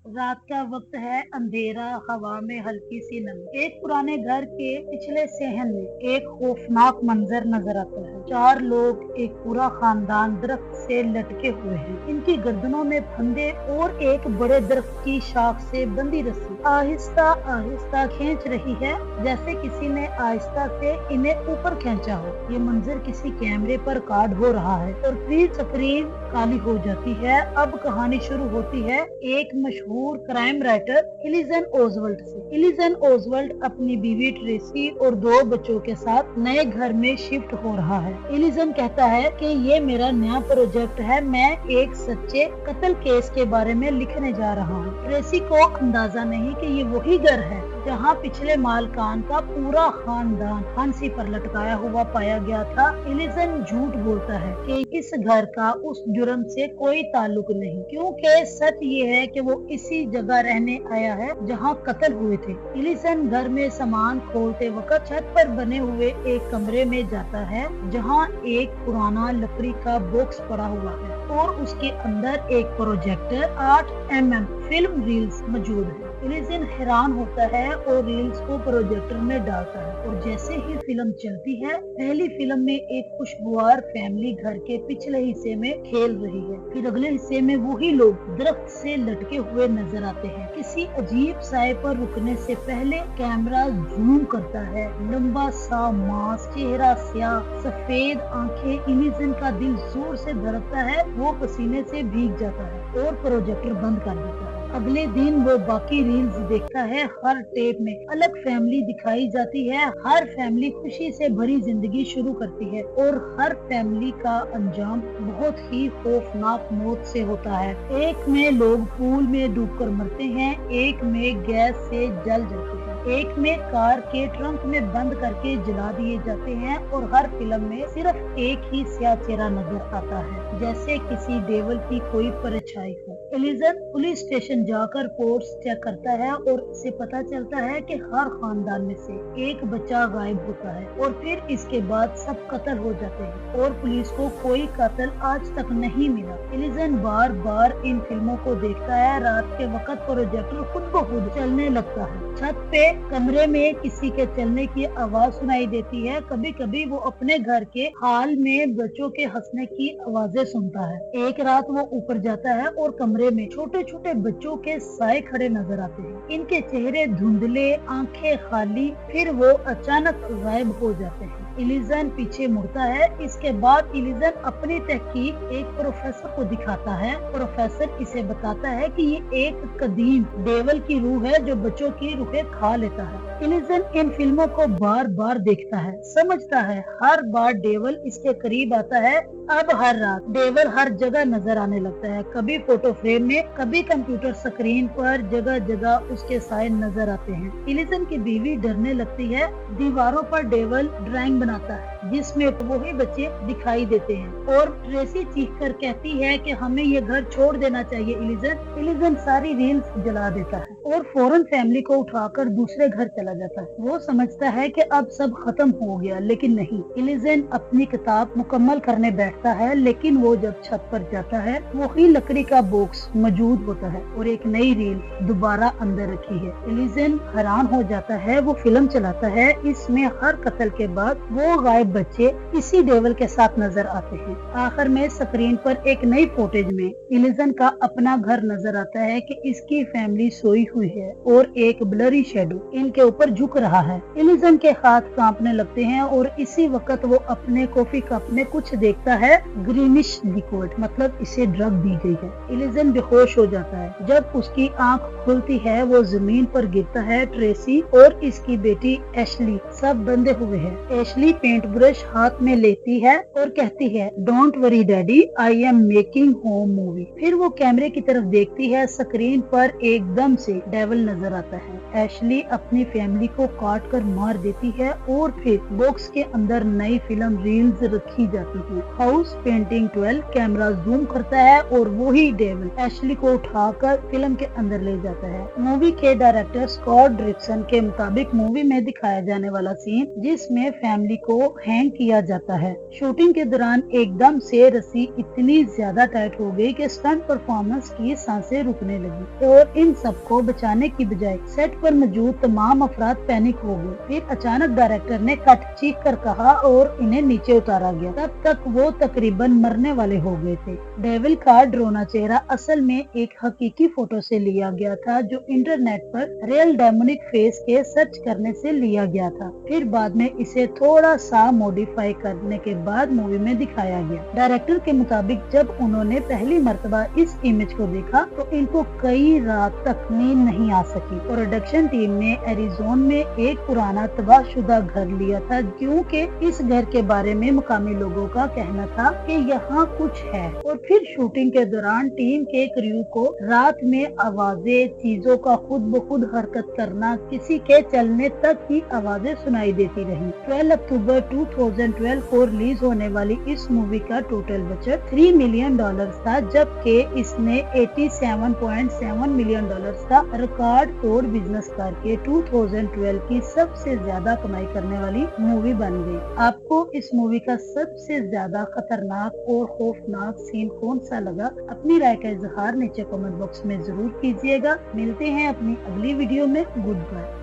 रात का वक्त है, अंधेरा, हवा में हल्की सी नमी। एक पुराने घर के पिछले सहन में एक खौफनाक मंजर नजर आता है। 4 लोग, एक पूरा खानदान दरख्त से लटके हुए हैं। इनकी गर्दनों में फंदे और एक बड़े दरख्त की शाख से बंधी रस्सी आहिस्ता आहिस्ता खींच रही है, जैसे किसी ने आहिस्ता से इन्हें ऊपर खींचा हो। ये मंजर किसी कैमरे पर रिकॉर्ड हो रहा है और फिर स्क्रीन काली हो जाती है। अब कहानी शुरू होती है एक मशहूर क्राइम राइटर एलिसन ओजवल्ड से। एलिसन ओजवल्ड अपनी बीवी ट्रेसी और 2 बच्चों के साथ नए घर में शिफ्ट हो रहा है। एलिसन कहता है कि ये मेरा नया प्रोजेक्ट है, मैं एक सच्चे कत्ल केस के बारे में लिखने जा रहा हूँ। ट्रेसी को अंदाजा नहीं कि ये वही घर है जहाँ पिछले मालकान का पूरा खानदान फांसी पर लटकाया हुआ पाया गया था। एलिसन झूठ बोलता है कि इस घर का उस जुर्म से कोई ताल्लुक नहीं, क्योंकि सच ये है कि वो इसी जगह रहने आया है जहाँ कत्ल हुए थे। एलिसन घर में सामान खोलते वक्त छत पर बने हुए एक कमरे में जाता है, जहाँ एक पुराना लकड़ी का बॉक्स पड़ा हुआ है और उसके अंदर एक प्रोजेक्टर 8mm फिल्म रील्स मौजूद है। एलिसन हैरान होता है और रील्स को प्रोजेक्टर में डालता है और जैसे ही फिल्म चलती है, पहली फिल्म में एक खुशबूदार फैमिली घर के पिछले हिस्से में खेल रही है। फिर अगले हिस्से में वही लोग दरख्त से लटके हुए नजर आते हैं। किसी अजीब साए पर रुकने से पहले कैमरा जूम करता है। लंबा सा मांस, चेहरा स्याह, सफेद आंखें। एलिसन का दिल जोर से धड़कता है, वो पसीने से भीग जाता है और प्रोजेक्टर बंद कर देता है। अगले दिन वो बाकी रील्स देखता है। हर टेप में अलग फैमिली दिखाई जाती है। हर फैमिली खुशी से भरी जिंदगी शुरू करती है और हर फैमिली का अंजाम बहुत ही खौफनाक मौत से होता है। एक में लोग पूल में डूबकर मरते हैं, एक में गैस से जल जाते हैं, एक में कार के ट्रंक में बंद करके जला दिए जाते हैं और हर फिल्म में सिर्फ एक ही स्याह चेहरा नजर आता है, जैसे किसी डेविल की कोई परछाई हो। एलिसन पुलिस स्टेशन जाकर रिपोर्ट्स चेक करता है और इसे पता चलता है कि हर खानदान में से एक बच्चा गायब होता है और फिर इसके बाद सब कत्ल हो जाते हैं और पुलिस को कोई कातिल आज तक नहीं मिला। एलिसन बार बार इन फिल्मों को देखता है। रात के वक्त प्रोजेक्टर खुद ब खुद चलने लगता है। छत पे कमरे में किसी के चलने की आवाज सुनाई देती है। कभी कभी वो अपने घर के हाल में बच्चों के हंसने की आवाजें सुनता है। एक रात वो ऊपर जाता है और कमरे में छोटे छोटे बच्चों के साए खड़े नजर आते हैं। इनके चेहरे धुंधले, आंखें खाली, फिर वो अचानक गायब हो जाते हैं। एलिसन पीछे मुड़ता है। इसके बाद एलिसन अपनी तहकीक एक प्रोफेसर को दिखाता है। प्रोफेसर इसे बताता है कि ये एक कदीम डेविल की रूह है जो बच्चों की रूहें खा लेता है। एलिसन इन फिल्मों को बार बार देखता है, समझता है हर बार डेविल इसके करीब आता है। अब हर रात डेविल हर जगह नजर आने लगता है, कभी फोटो फ्रेम में, कभी कंप्यूटर स्क्रीन पर, जगह जगह उसके साए नजर आते हैं। एलिसन की बीवी डरने लगती है। दीवारों पर डेविल ड्राइंग बनाता है जिसमें वही बच्चे दिखाई देते हैं और ट्रेसी चीख कर कहती है कि हमें ये घर छोड़ देना चाहिए। एलिसन सारी रील्स जला देता है और फौरन फैमिली को उठाकर दूसरे घर चला जाता है। वो समझता है कि अब सब खत्म हो गया, लेकिन नहीं। एलिसन अपनी किताब मुकम्मल करने बैठता है, लेकिन वो जब छत पर जाता है, वही लकड़ी का बॉक्स मौजूद होता है और एक नई रील दोबारा अंदर रखी है। एलिसन हैरान हो जाता है। वो फिल्म चलाता है। इसमें हर कत्ल के बाद वो गायब बच्चे इसी डेविल के साथ नजर आते हैं। आखिर में स्क्रीन पर एक नई फुटेज में एलिसन का अपना घर नजर आता है कि इसकी फैमिली सोई हुई है और एक ब्लरी शेडो इनके ऊपर झुक रहा है। एलिसन के हाथ कांपने लगते हैं और इसी वक्त वो अपने कॉफी कप में कुछ देखता है, ग्रीनिश लिक्विड, मतलब इसे ड्रग दी गई है। एलिसन बेहोश हो जाता है। जब उसकी आंख खुलती है, वो जमीन पर गिरता है। ट्रेसी और इसकी बेटी एशली सब बंधे हुए हैं। एशली पेंट ब्रश हाथ में लेती है और कहती है, don't worry daddy, I am making home movie. फिर वो कैमरे की तरफ देखती है। स्क्रीन पर एकदम से डेविल नजर आता है एशली अपनी फैमिली को काट कर मार देती है और फिर बॉक्स के अंदर नई फिल्म रील्स रखी जाती है। हाउस पेंटिंग 12 कैमरा जूम करता है और वही डेविल एशली को उठाकर फिल्म के अंदर ले जाता है। मूवी के डायरेक्टर स्कॉट ड्रिक्सन के मुताबिक मूवी में दिखाया जाने वाला सीन जिसमें फैमिली को हैंग किया जाता है। शूटिंग के दौरान एकदम से रस्सी इतनी ज्यादा टाइट हो गई कि स्टंट परफॉर्मेंस की सांसें रुकने लगी और इन सबको बचाने की बजाय सेट पर मौजूद तमाम अफराद पैनिक हो गए। फिर अचानक डायरेक्टर ने कट चीख कर कहा और इन्हें नीचे उतारा गया। तब तक वो तकरीबन मरने वाले हो गए थे। डेविल का डरोना चेहरा असल में एक हकीकी फोटो से लिया गया था जो इंटरनेट पर रियल डेमोनिक फेस के सर्च करने से लिया गया था। फिर बाद में इसे थोड़ा सा मॉडिफाई करने के बाद मूवी में दिखाया गया। डायरेक्टर के मुताबिक जब उन्होंने पहली मर्तबा इस इमेज को देखा तो इनको कई रात तक नींद नहीं आ सकी। प्रोडक्शन टीम ने एरिजोन में एक पुराना तबाहशुदा घर लिया था क्योंकि इस घर के बारे में मुकामी लोगों का कहना था कि यहाँ कुछ है। और फिर शूटिंग के दौरान टीम के क्रू को रात में आवाजें, चीजों का खुद ब खुद हरकत करना, किसी के चलने तक की आवाजें सुनाई देती रही। 12 अक्टूबर 2012 को रिलीज होने वाली इस मूवी का टोटल बजट $3 मिलियन था, जबकि इसने $87.7 मिलियन का रिकॉर्ड तोड़ बिजनेस करके 2012 की सबसे ज्यादा कमाई करने वाली मूवी बन गई। आपको इस मूवी का सबसे ज्यादा खतरनाक और खौफनाक सीन कौन सा लगा? अपनी राय का इजहार नीचे कमेंट बॉक्स में जरूर कीजिएगा। मिलते हैं अपनी अगली वीडियो में। Good bye.